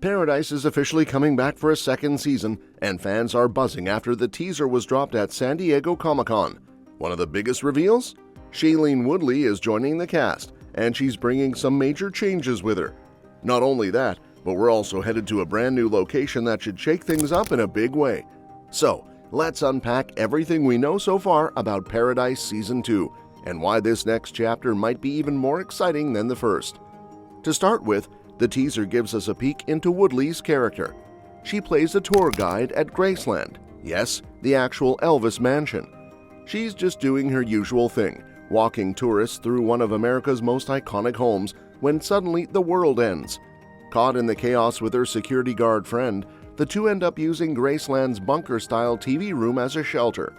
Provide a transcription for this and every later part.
Paradise is officially coming back for a second season, and fans are buzzing after the teaser was dropped at San Diego Comic-Con. One of the biggest reveals? Shailene Woodley is joining the cast, and she's bringing some major changes with her. Not only that, but we're also headed to a brand new location that should shake things up in a big way. So, let's unpack everything we know so far about Paradise Season 2, and why this next chapter might be even more exciting than the first. To start with, the teaser gives us a peek into Woodley's character. She plays a tour guide at Graceland. Yes, the actual Elvis mansion. She's just doing her usual thing, walking tourists through one of America's most iconic homes, when suddenly the world ends. Caught in the chaos with her security guard friend, the two end up using Graceland's bunker-style TV room as a shelter.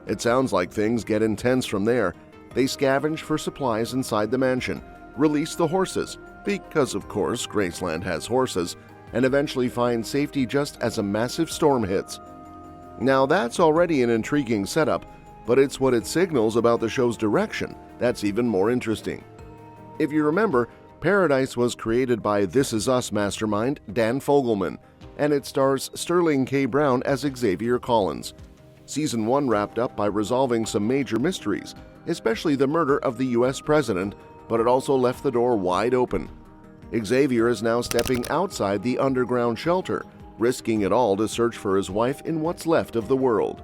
It sounds like things get intense from there. They scavenge for supplies inside the mansion, release the horses, because of course Graceland has horses, and eventually find safety just as a massive storm hits. Now that's already an intriguing setup, but it's what it signals about the show's direction that's even more interesting. If you remember, Paradise was created by This Is Us mastermind Dan Fogelman, and it stars Sterling K. Brown as Xavier Collins. Season 1 wrapped up by resolving some major mysteries, especially the murder of the US president, but it also left the door wide open. Xavier is now stepping outside the underground shelter, risking it all to search for his wife in what's left of the world.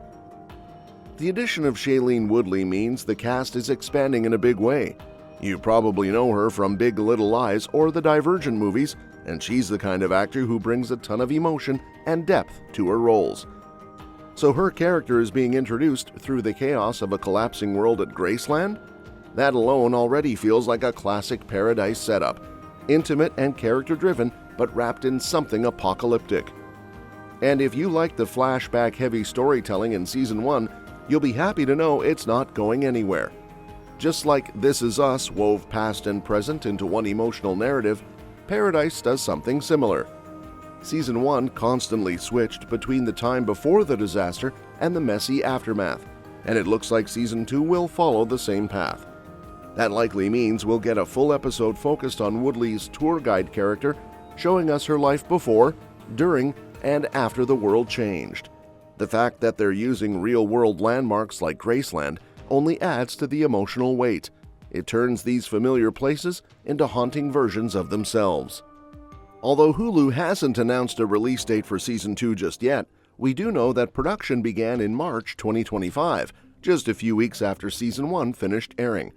The addition of Shailene Woodley means the cast is expanding in a big way. You probably know her from Big Little Lies or the Divergent movies, and she's the kind of actor who brings a ton of emotion and depth to her roles. So her character is being introduced through the chaos of a collapsing world at Graceland? That alone already feels like a classic Paradise setup, intimate and character-driven, but wrapped in something apocalyptic. And if you like the flashback-heavy storytelling in Season 1, you'll be happy to know it's not going anywhere. Just like This Is Us wove past and present into one emotional narrative, Paradise does something similar. Season 1 constantly switched between the time before the disaster and the messy aftermath, and it looks like Season 2 will follow the same path. That likely means we'll get a full episode focused on Woodley's tour guide character, showing us her life before, during, and after the world changed. The fact that they're using real-world landmarks like Graceland only adds to the emotional weight. It turns these familiar places into haunting versions of themselves. Although Hulu hasn't announced a release date for Season 2 just yet, we do know that production began in March 2025, just a few weeks after Season 1 finished airing.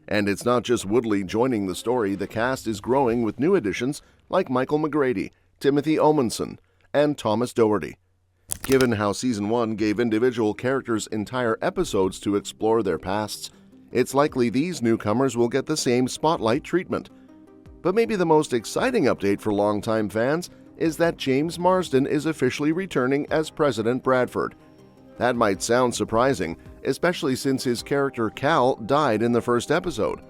And it's not just Woodley joining the story, the cast is growing with new additions like Michael McGrady, Timothy Omenson, and Thomas Doherty. Given how Season 1 gave individual characters entire episodes to explore their pasts, it's likely these newcomers will get the same spotlight treatment. But maybe the most exciting update for longtime fans is that James Marsden is officially returning as President Bradford. That might sound surprising, especially since his character Cal died in the first episode.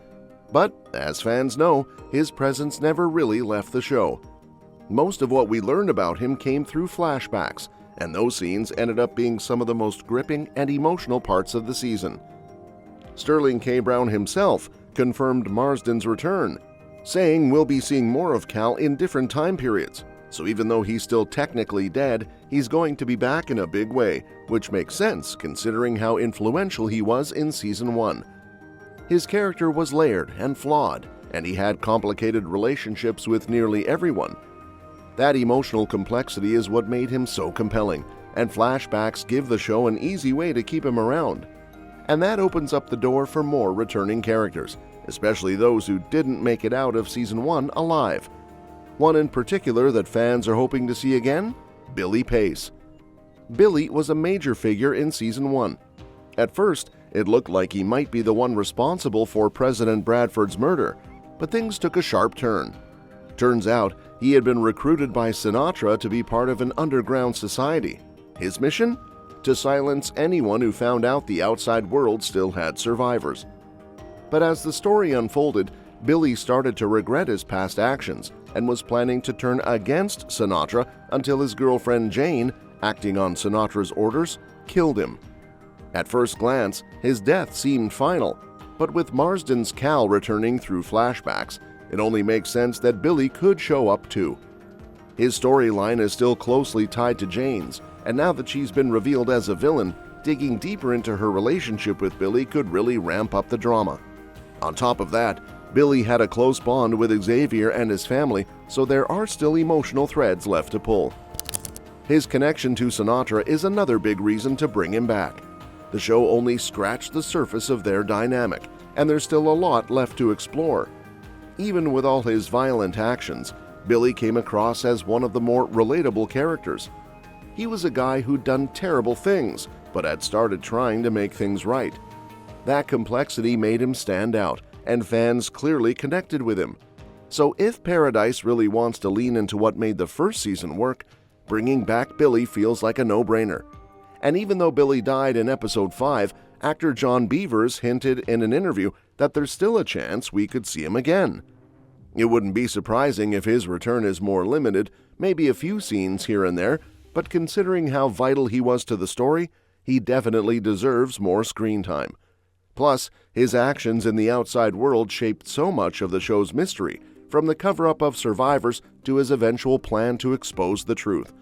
But, as fans know, his presence never really left the show. Most of what we learned about him came through flashbacks, and those scenes ended up being some of the most gripping and emotional parts of the season. Sterling K. Brown himself confirmed Marsden's return, saying we'll be seeing more of Cal in different time periods. So even though he's still technically dead, he's going to be back in a big way, which makes sense considering how influential he was in Season 1. His character was layered and flawed, and he had complicated relationships with nearly everyone. That emotional complexity is what made him so compelling, and flashbacks give the show an easy way to keep him around. And that opens up the door for more returning characters, especially those who didn't make it out of Season 1 alive. One in particular that fans are hoping to see again? Billy Pace. Billy was a major figure in Season 1. At first, it looked like he might be the one responsible for President Bradford's murder, but things took a sharp turn. Turns out, he had been recruited by Sinatra to be part of an underground society. His mission? To silence anyone who found out the outside world still had survivors. But as the story unfolded, Billy started to regret his past actions and was planning to turn against Sinatra until his girlfriend Jane, acting on Sinatra's orders, killed him. At first glance, his death seemed final, but with Marsden's Cal returning through flashbacks, it only makes sense that Billy could show up too. His storyline is still closely tied to Jane's, and now that she's been revealed as a villain, digging deeper into her relationship with Billy could really ramp up the drama. On top of that, Billy had a close bond with Xavier and his family, so there are still emotional threads left to pull. His connection to Sinatra is another big reason to bring him back. The show only scratched the surface of their dynamic, and there's still a lot left to explore. Even with all his violent actions, Billy came across as one of the more relatable characters. He was a guy who'd done terrible things, but had started trying to make things right. That complexity made him stand out, and fans clearly connected with him. So if Paradise really wants to lean into what made the first season work, bringing back Billy feels like a no-brainer. And even though Billy died in episode 5, actor John Beavers hinted in an interview that there's still a chance we could see him again. It wouldn't be surprising if his return is more limited, maybe a few scenes here and there, but considering how vital he was to the story, he definitely deserves more screen time. Plus, his actions in the outside world shaped so much of the show's mystery, from the cover-up of survivors to his eventual plan to expose the truth.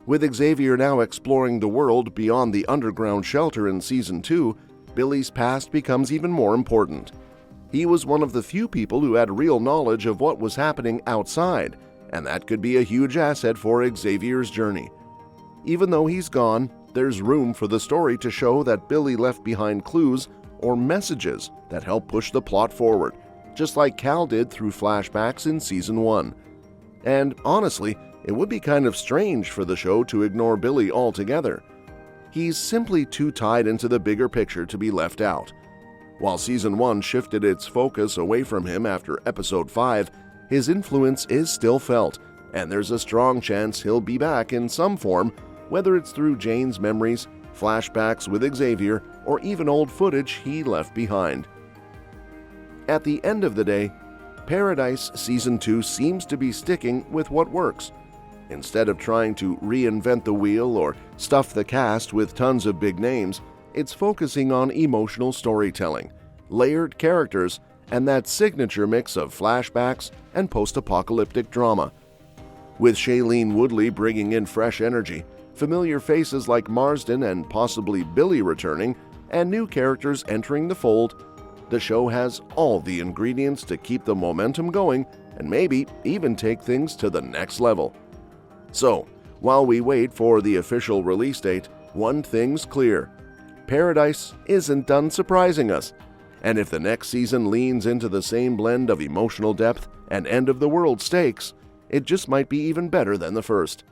With Xavier now exploring the world beyond the underground shelter in Season 2, Billy's past becomes even more important. He was one of the few people who had real knowledge of what was happening outside, and that could be a huge asset for Xavier's journey. Even though he's gone, there's room for the story to show that Billy left behind clues or messages that help push the plot forward, just like Cal did through flashbacks in Season 1. And honestly, it would be kind of strange for the show to ignore Billy altogether. He's simply too tied into the bigger picture to be left out. While Season 1 shifted its focus away from him after Episode 5, his influence is still felt, and there's a strong chance he'll be back in some form, whether it's through Jane's memories, flashbacks with Xavier, or even old footage he left behind. At the end of the day, Paradise Season 2 seems to be sticking with what works. Instead of trying to reinvent the wheel or stuff the cast with tons of big names, it's focusing on emotional storytelling, layered characters, and that signature mix of flashbacks and post-apocalyptic drama. With Shailene Woodley bringing in fresh energy, familiar faces like Marsden and possibly Billy returning, and new characters entering the fold, the show has all the ingredients to keep the momentum going and maybe even take things to the next level. So, while we wait for the official release date, one thing's clear: Paradise isn't done surprising us. And if the next season leans into the same blend of emotional depth and end-of-the-world stakes, it just might be even better than the first.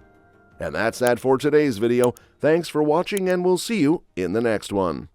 And that's that for today's video. Thanks for watching, and we'll see you in the next one.